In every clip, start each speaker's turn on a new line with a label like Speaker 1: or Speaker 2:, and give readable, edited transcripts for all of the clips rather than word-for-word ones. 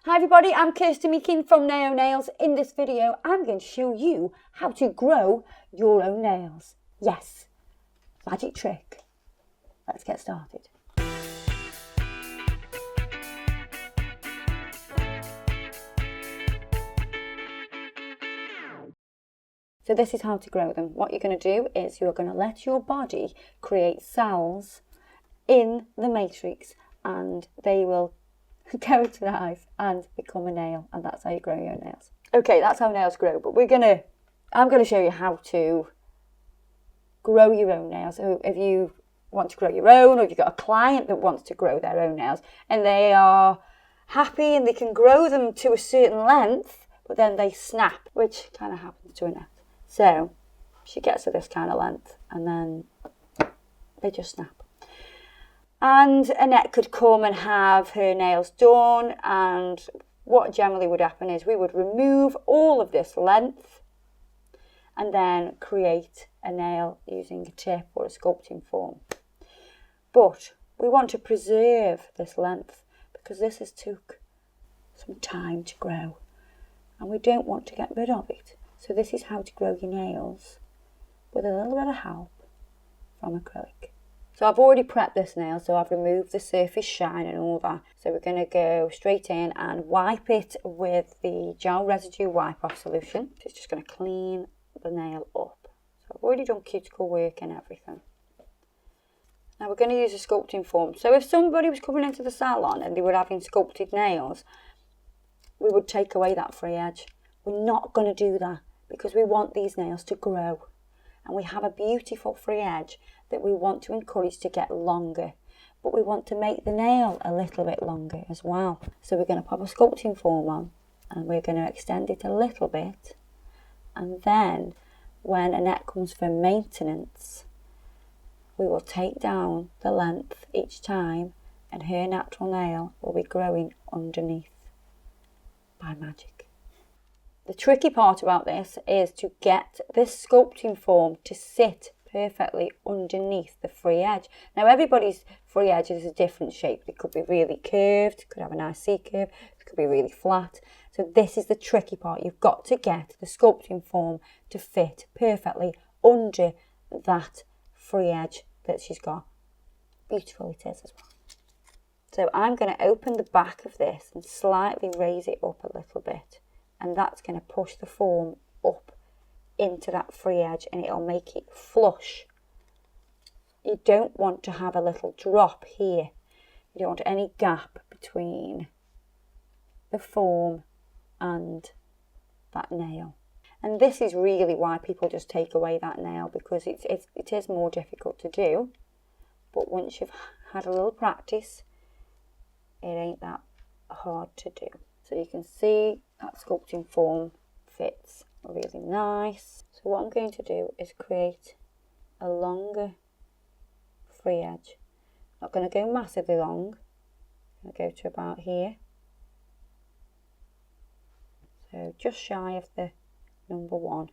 Speaker 1: Hi everybody, I'm Kirsty Meakin from Naio Nails. In this video, I'm going to show you how to grow your own nails. Yes, magic trick. Let's get started. So this is how to grow them. What you're going to do is you're going to let your body create cells in the matrix and they will go to life and become a nail, and that's how you grow your nails. Okay, that's how nails grow, but I'm going to show you how to grow your own nails. So if you want to grow your own, or if you've got a client that wants to grow their own nails and they are happy and they can grow them to a certain length, but then they snap, which kind of happens to Annette. So she gets to this kind of length and then they just snap. And Annette could come and have her nails done, and what generally would happen is we would remove all of this length and then create a nail using a tip or a sculpting form. But we want to preserve this length because this has took some time to grow and we don't want to get rid of it. So this is how to grow your nails with a little bit of help from acrylic. So I've already prepped this nail, so I've removed the surface shine and all that. So we're going to go straight in and wipe it with the gel residue wipe off solution. So it's just going to clean the nail up. So I've already done cuticle work and everything. Now we're going to use a sculpting form. So if somebody was coming into the salon and they were having sculpted nails, we would take away that free edge. We're not going to do that because we want these nails to grow. And we have a beautiful free edge that we want to encourage to get longer, but we want to make the nail a little bit longer as well. So we're going to pop a sculpting form on and we're going to extend it a little bit, and then when Annette comes for maintenance we will take down the length each time and her natural nail will be growing underneath by magic. The tricky part about this is to get this sculpting form to sit perfectly underneath the free edge. Now everybody's free edge is a different shape. It could be really curved, it could have a nice C curve, it could be really flat. So this is the tricky part. You've got to get the sculpting form to fit perfectly under that free edge that she's got. Beautiful it is as well. So I'm going to open the back of this and slightly raise it up a little bit. And that's going to push the form up into that free edge and it'll make it flush. You don't want to have a little drop here. You don't want any gap between the form and that nail. And this is really why people just take away that nail, because it is more difficult to do. But once you've had a little practice, it ain't that hard to do. So you can see that sculpting form fits really nice. So what I'm going to do is create a longer free edge. Not going to go massively long. I'm going to go to about here. So just shy of the number 1.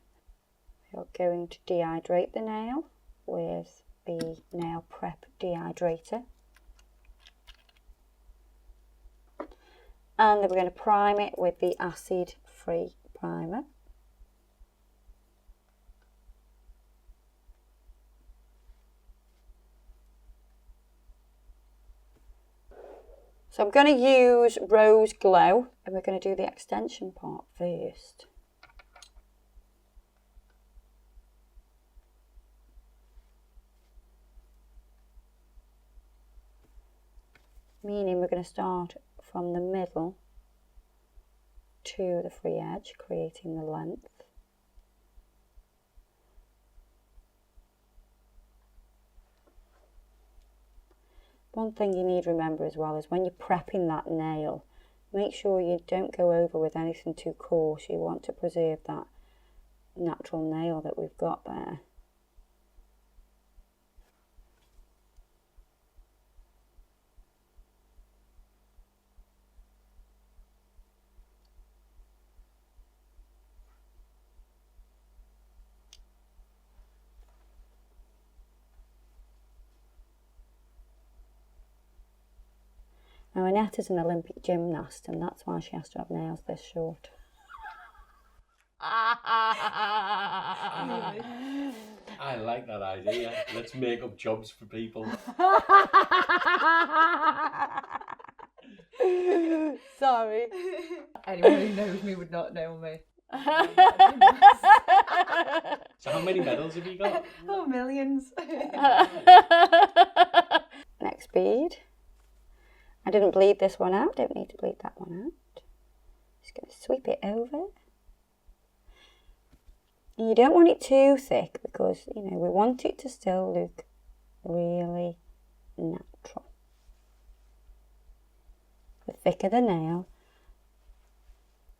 Speaker 1: We're going to dehydrate the nail with the nail prep dehydrator. And then we're going to prime it with the acid-free primer. So I'm going to use Rose Glow and we're going to do the extension part first. Meaning we're going to start from the middle to the free edge, creating the length. One thing you need to remember as well is when you're prepping that nail, make sure you don't go over with anything too coarse. You want to preserve that natural nail that we've got there. Now, Annette is an Olympic gymnast, and that's why she has to have nails this short.
Speaker 2: I like that idea. Let's make up jobs for people.
Speaker 1: Sorry.
Speaker 3: Anyone who knows me would not know me.
Speaker 2: So how many medals have you got?
Speaker 3: Oh, millions.
Speaker 1: Next bead. I didn't bleed this one out. Don't need to bleed that one out. Just going to sweep it over. And you don't want it too thick because, you know, we want it to still look really natural. The thicker the nail,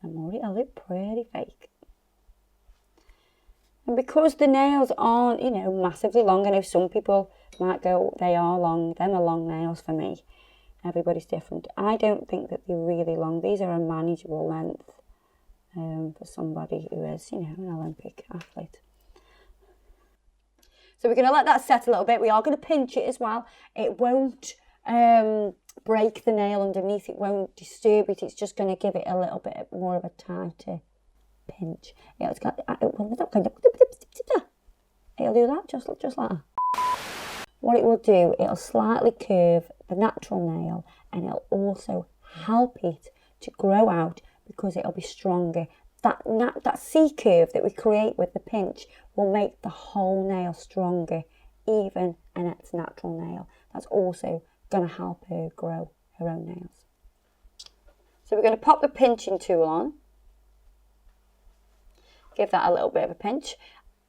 Speaker 1: the more it'll look pretty fake. And because the nails aren't, you know, massively long, I know some people might go, they are long, them are long nails for me. Everybody's different. I don't think that they're really long. These are a manageable length for somebody who is, you know, an Olympic athlete. So we're going to let that set a little bit. We are going to pinch it as well. It won't break the nail underneath. It won't disturb it. It's just going to give it a little bit more of a tighter pinch. Yeah, it'll do that, just like that. What it will do, it'll slightly curve the natural nail, and it'll also help it to grow out because it'll be stronger. That C curve that we create with the pinch will make the whole nail stronger, even Annette's natural nail. That's also going to help her grow her own nails. So we're going to pop the pinching tool on. Give that a little bit of a pinch.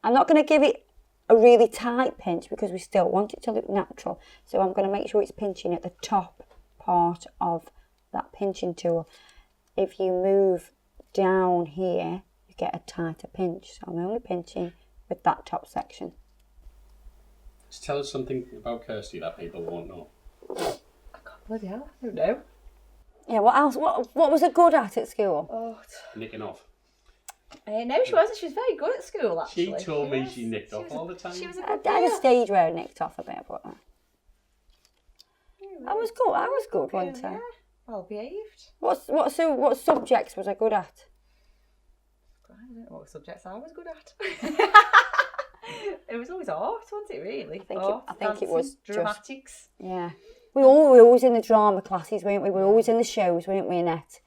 Speaker 1: I'm not going to give it a really tight pinch because we still want it to look natural. So I'm going to make sure it's pinching at the top part of that pinching tool. If you move down here, you get a tighter pinch. So I'm only pinching with that top section.
Speaker 2: Just tell us something about Kirsty that people won't know.
Speaker 3: Bloody hell, I don't know.
Speaker 1: Yeah, what else? What was it good at school?
Speaker 3: Oh,
Speaker 2: Nicking off.
Speaker 3: no, she wasn't. She was very good at school, actually.
Speaker 2: She told me she nicked off all the time.
Speaker 3: She was a
Speaker 1: I
Speaker 3: good
Speaker 1: had a
Speaker 3: girl.
Speaker 1: stage where I nicked off a bit, but I was good. I was good, wasn't I?
Speaker 3: Yeah, well behaved.
Speaker 1: What subjects was I good at?
Speaker 3: I don't know what subjects I was good at. It was always art, wasn't it, really?
Speaker 1: I think it was just
Speaker 3: dramatics.
Speaker 1: Yeah. We were always in the drama classes, weren't we? We were always in the shows, weren't we, Annette?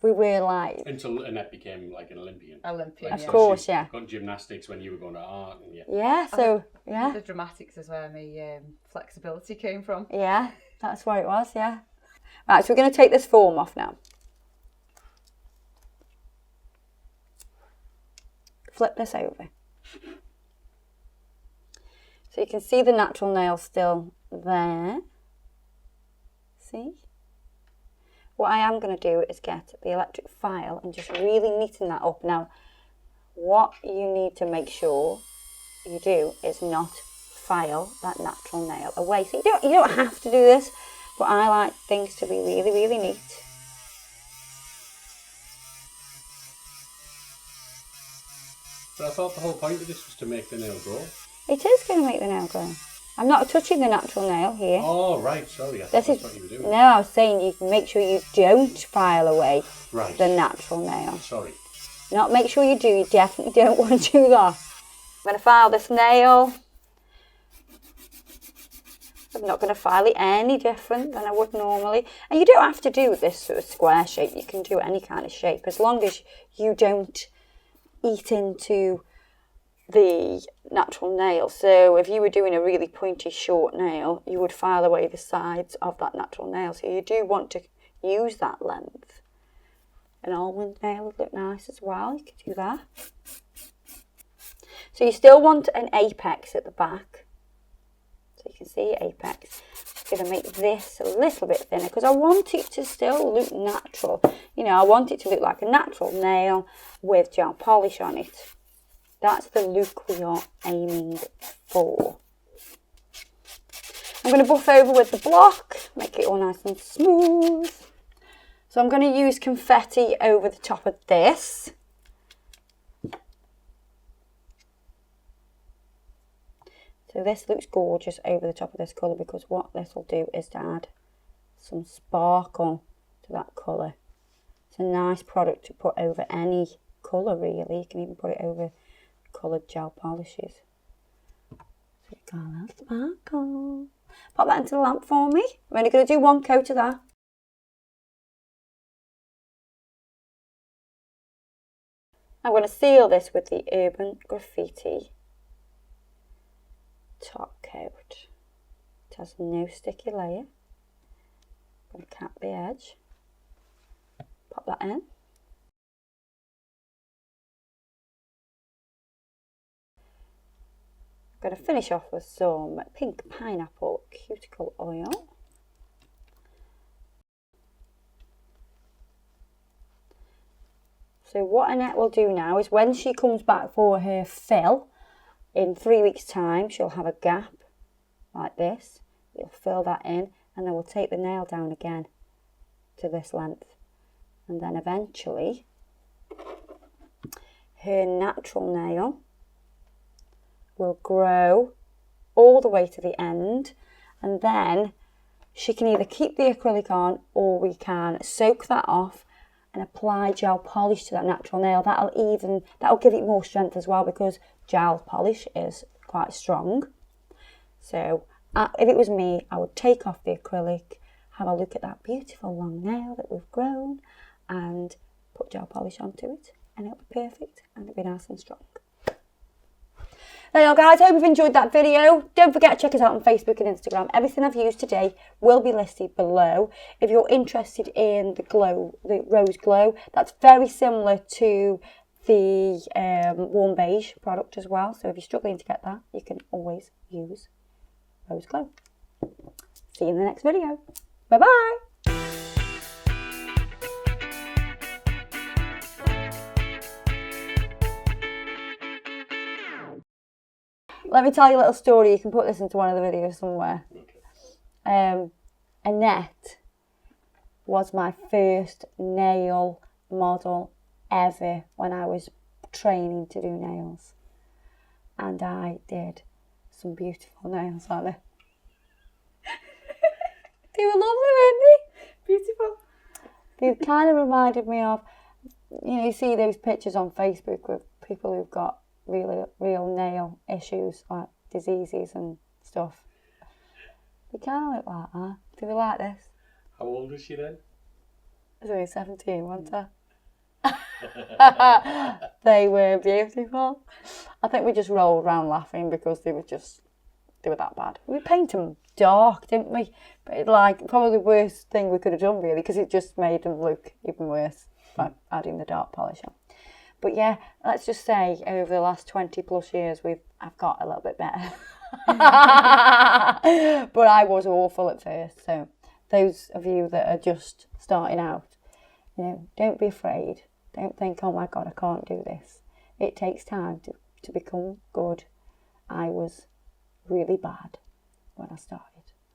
Speaker 1: We were like...
Speaker 2: Until Annette became like an Olympian.
Speaker 3: Olympian,
Speaker 1: Of
Speaker 3: yeah.
Speaker 1: course, yeah.
Speaker 2: Got gymnastics when you were going to art. And
Speaker 1: Yeah, so, yeah.
Speaker 3: The dramatics is where my flexibility came from.
Speaker 1: Yeah, that's where it was, yeah. Right, so we're going to take this form off now. Flip this over. So you can see the natural nail still there. See? What I am going to do is get the electric file and just really neaten that up. Now, what you need to make sure you do is not file that natural nail away. So you don't have to do this, but I like things to be really, really neat.
Speaker 2: But I thought the whole point of this was to make the nail grow.
Speaker 1: It is going to make the nail grow. I'm not touching the natural nail here.
Speaker 2: Oh, right, sorry. I thought that's what you were doing.
Speaker 1: No, I was saying you can make sure you don't file away
Speaker 2: Right.
Speaker 1: the natural nail.
Speaker 2: Sorry.
Speaker 1: Not make sure you do. You definitely don't want to do that. I'm going to file this nail. I'm not going to file it any different than I would normally. And you don't have to do this sort of square shape. You can do any kind of shape as long as you don't eat into the natural nail. So if you were doing a really pointy short nail, you would file away the sides of that natural nail. So you do want to use that length. An almond nail would look nice as well. You could do that. So you still want an apex at the back. So you can see apex. I'm going to make this a little bit thinner because I want it to still look natural. You know, I want it to look like a natural nail with gel polish on it. That's the look we are aiming for. I'm going to buff over with the block, make it all nice and smooth. So I'm going to use confetti over the top of this. So this looks gorgeous over the top of this colour because what this will do is to add some sparkle to that colour. It's a nice product to put over any colour really. You can even put it over coloured gel polishes. So you've got a little sparkle. Pop that into the lamp for me. I'm only going to do one coat of that. I'm going to seal this with the Urban Graffiti top coat. It has no sticky layer. I'm going to cap the edge. Pop that in. I'm going to finish off with some pink pineapple cuticle oil. So what Annette will do now is when she comes back for her fill, in 3 weeks' time, she'll have a gap like this. You'll fill that in and then we'll take the nail down again to this length. And then eventually, her natural nail will grow all the way to the end, and then she can either keep the acrylic on or we can soak that off and apply gel polish to that natural nail. That'll give it more strength as well, because gel polish is quite strong. So if it was me, I would take off the acrylic, have a look at that beautiful long nail that we've grown and put gel polish onto it, and it'll be perfect and it'll be nice and strong. There you go, guys. I hope you've enjoyed that video. Don't forget to check us out on Facebook and Instagram. Everything I've used today will be listed below. If you're interested in the rose glow, that's very similar to the warm beige product as well. So if you're struggling to get that, you can always use rose glow. See you in the next video. Bye bye. Let me tell you a little story. You can put this into one of the videos somewhere. Okay. Annette was my first nail model ever when I was training to do nails. And I did some beautiful nails on her. They were lovely, weren't they? Beautiful. They kind of reminded me of, you see those pictures on Facebook with people who've got real nail issues, like diseases and stuff. They kind of look like that. They were like this.
Speaker 2: How old was she then?
Speaker 1: I was only 17, wasn't I? They were beautiful. I think we just rolled around laughing because they were that bad. We painted them dark, didn't we? But probably the worst thing we could have done really, because it just made them look even worse by adding the dark polish on. But yeah, let's just say over the last 20 plus years, I've got a little bit better. But I was awful at first. So those of you that are just starting out, don't be afraid. Don't think, oh my God, I can't do this. It takes time to become good. I was really bad when I started.